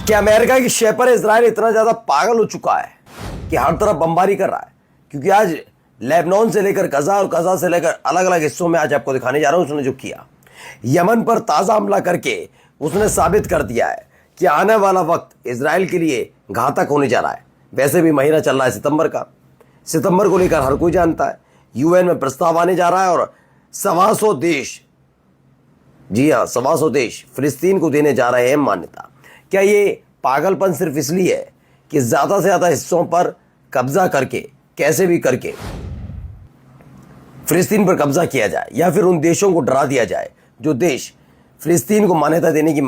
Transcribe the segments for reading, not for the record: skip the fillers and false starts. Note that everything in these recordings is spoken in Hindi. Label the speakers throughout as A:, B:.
A: कि अमेरिका की शय पर इजराइल इतना ज्यादा पागल हो चुका है कि हर तरफ बमबारी कर रहा है। क्योंकि आज लेबनान से लेकर गजा और गजा से लेकर अलग अलग हिस्सों में आज आपको दिखाने जा रहा हूं उसने जो किया। यमन पर ताजा हमला करके उसने साबित कर दिया है कि आने वाला वक्त इजराइल के लिए घातक होने जा रहा है। वैसे भी महीना चल रहा है सितंबर का, सितंबर को लेकर हर कोई जानता है यूएन में प्रस्ताव आने जा रहा है और 125 देश, जी हाँ 125 देश फिलिस्तीन को देने जा रहे हैं मान्यता। क्या ये पागलपन सिर्फ इसलिए है कि ज्यादा से ज्यादा हिस्सों पर कब्जा करके कैसे भी करके फिलिस्तीन पर कब्जा किया जाए, या फिर उन देशों को डरा दिया जाए जो देश फिलिस्तीन को मान्यता देने की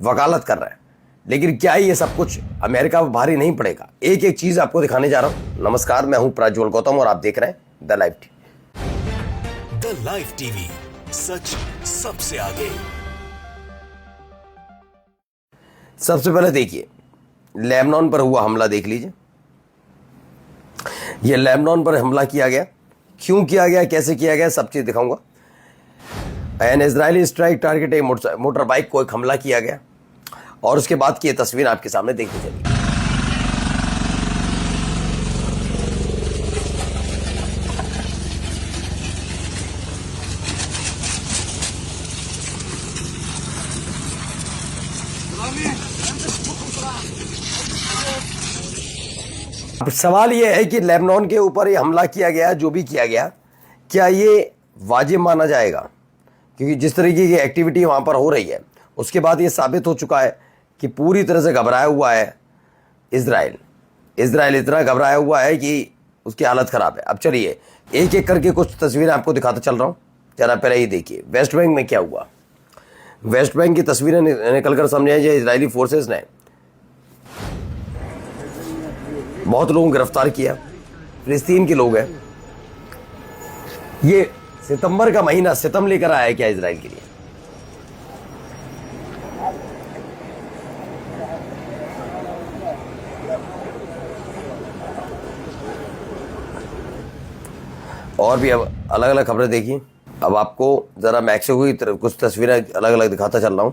A: वकालत कर रहे हैं। लेकिन क्या ये सब कुछ अमेरिका पर भारी नहीं पड़ेगा? एक एक चीज आपको दिखाने जा रहा हूं। नमस्कार, मैं हूं प्रज्वल गौतम और आप देख रहे हैं the live TV.
B: The live TV, सच सबसे आगे।
A: सबसे पहले देखिए लेबनान पर हुआ हमला देख लीजिए। यह लेबनान पर हमला किया गया, क्यों किया गया, कैसे किया गया, सब चीज दिखाऊंगा। एन इजरायली स्ट्राइक टारगेट एक मोटर बाइक को एक हमला किया गया और उसके बाद की तस्वीर आपके सामने देखनी चाहिए। अब सवाल यह है कि लेबनान के ऊपर ये हमला किया गया, जो भी किया गया, क्या ये वाजिब माना जाएगा? क्योंकि जिस तरीके की एक्टिविटी वहां पर हो रही है उसके बाद ये साबित हो चुका है कि पूरी तरह से घबराया हुआ है इजराइल इतना घबराया हुआ है कि उसकी हालत खराब है। अब चलिए एक एक करके कुछ तस्वीरें आपको दिखाता चल रहा हूं। जरा पहले ही देखिए वेस्ट बैंक में क्या हुआ। वेस्ट बैंक की तस्वीरें निकलकर सामने आई है। इजरायली फोर्सेस ने बहुत लोगों को गिरफ्तार किया, फिलिस्तीन के लोग हैं। ये सितंबर का महीना सितम लेकर आया है क्या इजराइल के लिए? और भी अब अलग अलग खबरें देखिए। अब आपको जरा मैक्सिको की कुछ तस्वीरें अलग अलग दिखाता चल रहा हूं।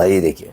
A: आइए देखिए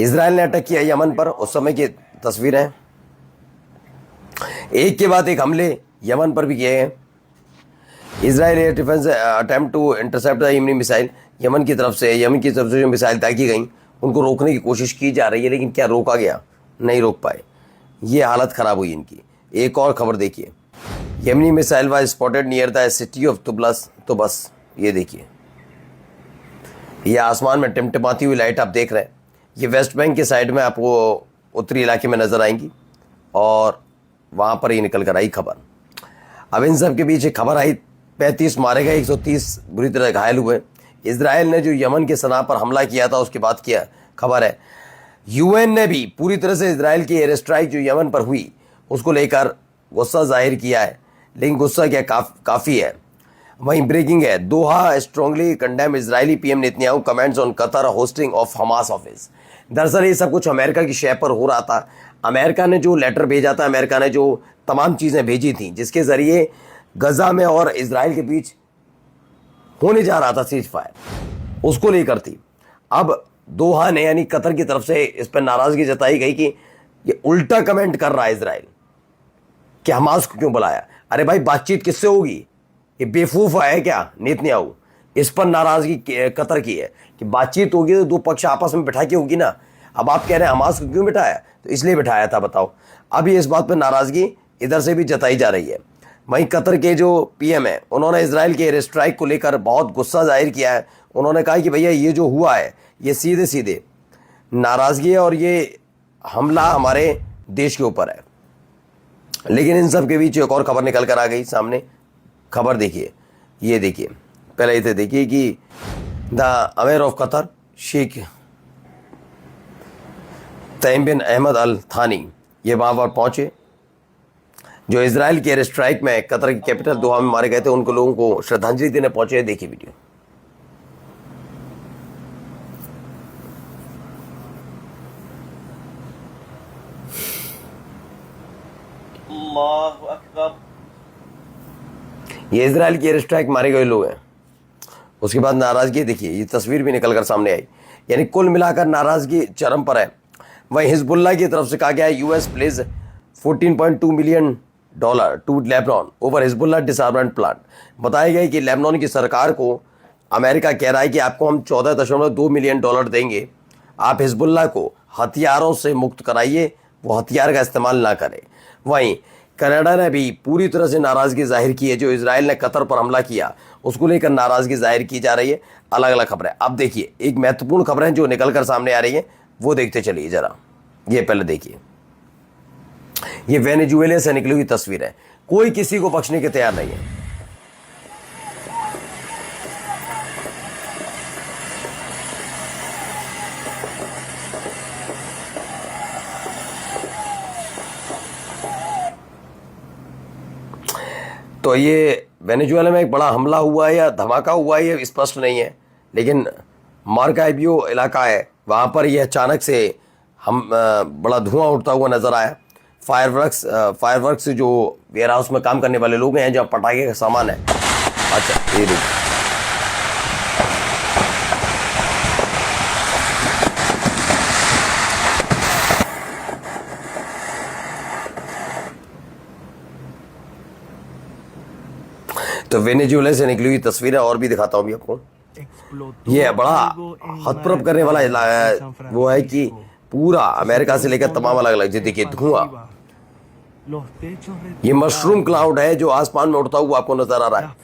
A: इजराइल ने अटैक किया यमन पर, उस समय की तस्वीरें एक के बाद एक हमले यमन पर भी किए हैं। Israel air defence attempt to intercept the Yemeni missile, Yemen की तरफ से जो मिसाइल ताकी गई उनको रोकने की कोशिश की जा रही है, लेकिन क्या रोका गया? नहीं रोक पाए। ये हालत खराब हुई इनकी। एक और खबर देखिए, Yemeni missile was spotted near the city of Tubas. ये देखिए, ये आसमान में टिमटिमाती हुई लाइट आप देख रहे हैं। ये वेस्ट बैंक के साइड में आपको उत्तरी इलाके में नजर आएंगी और वहां पर ही निकल कर आई खबर। अब इन सब के बीच एक खबर आई, 35 मारे गए, 130 बुरी तरह घायल हुए। इजराइल ने जो यमन के सना पर हमला किया था उसके बाद किया खबर है यूएन ने भी पूरी तरह से इजराइल की एयर स्ट्राइक जो यमन पर हुई उसको लेकर गुस्सा जाहिर किया है। लेकिन गुस्सा क्या काफ़ी है। वहीं ब्रेकिंग है, Doha strongly condemn Israeli PM Netanyahu comments on Qatar hosting of Hamas office. दरअसल ये सब कुछ अमेरिका की शय पर हो रहा था। अमेरिका ने जो लेटर भेजा था, अमेरिका ने जो तमाम चीज़ें भेजी थी जिसके ज़रिए गजा में और इजराइल के बीच होने जा रहा था सीज फायर, उसको लेकर थी। अब दोहा ने यानी कतर की तरफ से इस पर नाराज़गी जताई गई कि ये उल्टा कमेंट कर रहा है इजराइल कि हमास को क्यों बुलाया। अरे भाई बातचीत किससे होगी? ये बेवकूफ़ है क्या नेतन्याहू? इस पर नाराज़गी कतर की है कि बातचीत होगी तो दो पक्ष आपस में बैठा के होगी ना। अब आप कह रहे हैं हमास को क्यों बिठाया? तो इसलिए बिठाया था, बताओ। अब ये इस बात पर नाराज़गी इधर से भी जताई जा रही है। वहीं कतर के जो पीएम है उन्होंने इजराइल के एयर स्ट्राइक को लेकर बहुत गुस्सा जाहिर किया है। उन्होंने कहा कि भैया ये जो हुआ है ये सीधे सीधे नाराज़गी है और ये हमला हमारे देश के ऊपर है। लेकिन इन सब के बीच एक और खबर निकल कर आ गई सामने। खबर देखिए, ये देखिए, पहले इसे देखिए कि द अमीर ऑफ कतर शेख तमीम बिन अहमद अल थानी ये वहाँ पर पहुँचे जो इजराइल के एयर स्ट्राइक में कतर की कैपिटल दोहा में मारे गए थे। उनको लोगों को श्रद्धांजलि देने पहुंचे। देखिए वीडियो।
C: अल्लाहु अकबर।
A: ये इजराइल की एयर स्ट्राइक मारे गए लोग हैं। उसके बाद नाराजगी देखिए, ये तस्वीर भी निकल कर सामने आई। यानी कुल मिलाकर नाराजगी चरम पर है। वहीं हिजबुल्लाह की तरफ से कहा गया है US pledge $14.2 million to Lebanon over Hezbollah disarmament plan. बताया गया कि लेबनान की सरकार को अमेरिका कह रहा है कि आपको हम $14.2 मिलियन देंगे, आप हिजबुल्लाह को हथियारों से मुक्त कराइए, वो हथियार का इस्तेमाल ना करें। वहीं कनाडा ने भी पूरी तरह से नाराज़गी जाहिर की है। जो इजराइल ने कतर पर हमला किया उसको लेकर नाराज़गी जाहिर की जा रही है। अलग अलग खबरें अब देखिए, एक महत्वपूर्ण खबरें जो निकल कर सामने आ रही हैं वो देखते चलिए जरा। ये पहले देखिए, ये वेनेजुएला से निकली हुई तस्वीर है। कोई किसी को बख्शने के तैयार नहीं है। तो ये वेनेजुएला में एक बड़ा हमला हुआ है या धमाका हुआ है ये स्पष्ट नहीं है, लेकिन मार्काइबियो इलाका है, वहाँ पर यह अचानक से हम बड़ा धुआं उठता हुआ नजर आया। फायरवर्क्स जो वेयर हाउस में काम करने वाले लोग हैं, जहाँ पटाखे का सामान है। अच्छा ये देखिए, तो वेनेजुएला से निकली हुई तस्वीर है। और भी दिखाता हूँ अभी आपको। ये बड़ा हतप्रभ करने वाला वो है कि पूरा अमेरिका से लेकर तमाम अलग अलग, देखिए धुआं, ये मशरूम क्लाउड है जो आसमान में उड़ता हुआ आपको नजर आ रहा है।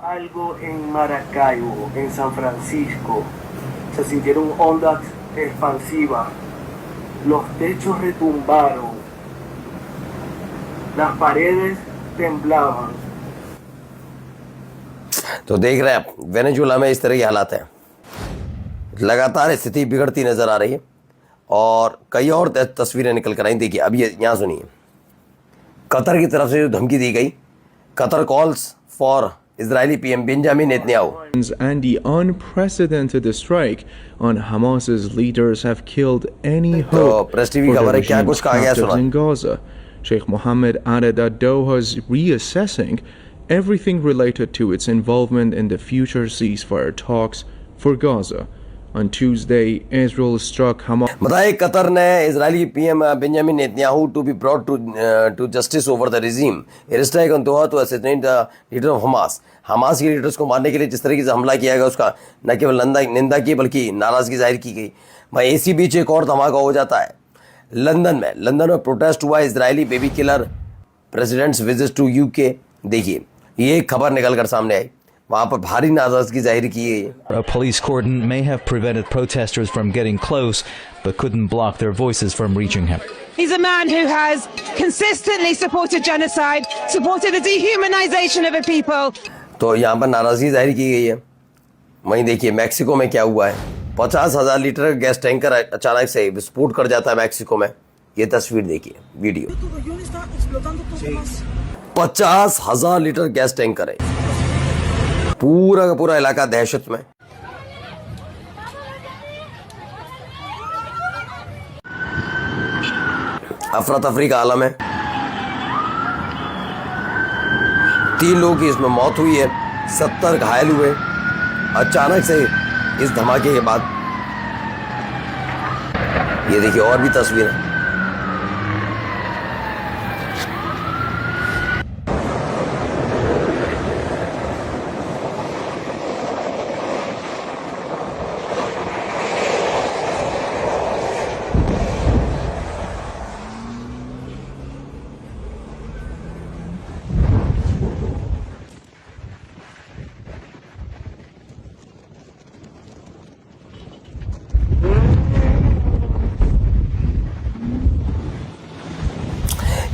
D: Algo en Maracaibo, en San Francisco, se sintieron ondas expansivas, los techos retumbaron, las paredes temblaban.
A: तो देख रहे हैं आप वेनेजुएला में इस तरह के हालात हैं, लगातार स्थिति बिगड़ती नजर आ रही है और कई और तस्वीरें निकल कर आई। देखिए अब ये यहाँ सुनिए, कतर की तरफ से जो धमकी दी गई, Qatar calls for Israeli PM Benjamin Netanyahu.
E: And the unprecedented strike on Hamas's leaders have killed any hope
A: press TV
E: for
A: खबर
E: the
A: है, क्या
E: regime's
A: कुछ कहा गया
E: captors
A: सुना।
E: in Gaza. Sheikh Mohammed added that Doha is reassessing everything related to its involvement in the future ceasefire talks for Gaza. On Tuesday, Israel struck Hamas.
A: बताइए, कतर ने Israeli PM Benjamin Netanyahu to be brought to justice over the regime, air strike on Doha to assassinate the leader of Hamas. Hamas के लीडर्स को मारने के लिए जिस तरीके से हमला किया गया उसका न केवल निंदा की बल्कि नाराजगी जाहिर की गई। वहीं इसी बीच एक और धमाका हो जाता है लंदन में प्रोटेस्ट हुआ, Israeli baby killer president's visit to UK. देखिए ये एक खबर निकल कर सामने आई, वहां पर भारी नाराजगी जाहिर की गई।
F: A police cordon may have prevented protesters from getting close, but couldn't block their voices from reaching him.
G: He's a man who has consistently supported genocide, supported the dehumanization of a people.
A: तो यहाँ पर नाराजगी जाहिर की गई है। वहीं देखिए मैक्सिको में क्या हुआ है, 50,000 लीटर गैस टैंकर अचानक से विस्फोट कर जाता है मैक्सिको में। ये तस्वीर देखिए, वीडियो। 50,000 लीटर गैस टैंकर है, पूरा का पूरा इलाका दहशत में। अफरा तफरी का आलम है, 3 लोगों की इसमें मौत हुई है, 70 घायल हुए अचानक से इस धमाके के बाद। ये देखिए और भी तस्वीर है।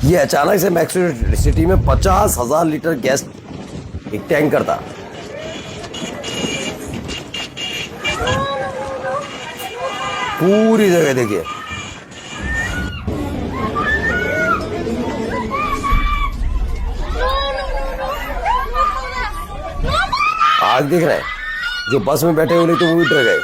A: ये अचानक से मैक्सिको सिटी में 50,000 लीटर गैस एक टैंकर था। पूरी जगह देखिए, आग दिख रहे हैं, जो बस में बैठे हुए तो वो भी डर गए।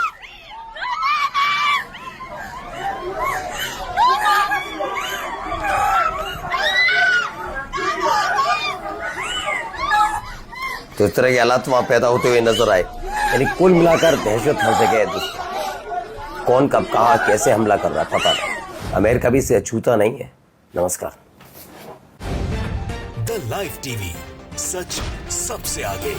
A: तो इस तरह के हालात वहां पैदा होते हुए नजर आए। यानी कुल मिलाकर दहशत हर जगह है दोस्तों। कौन कब कहां कैसे हमला कर रहा है पता नहीं। अमेरिका भी इससे अछूता नहीं है। नमस्कार।
B: द लाइव टीवी, सच सबसे आगे।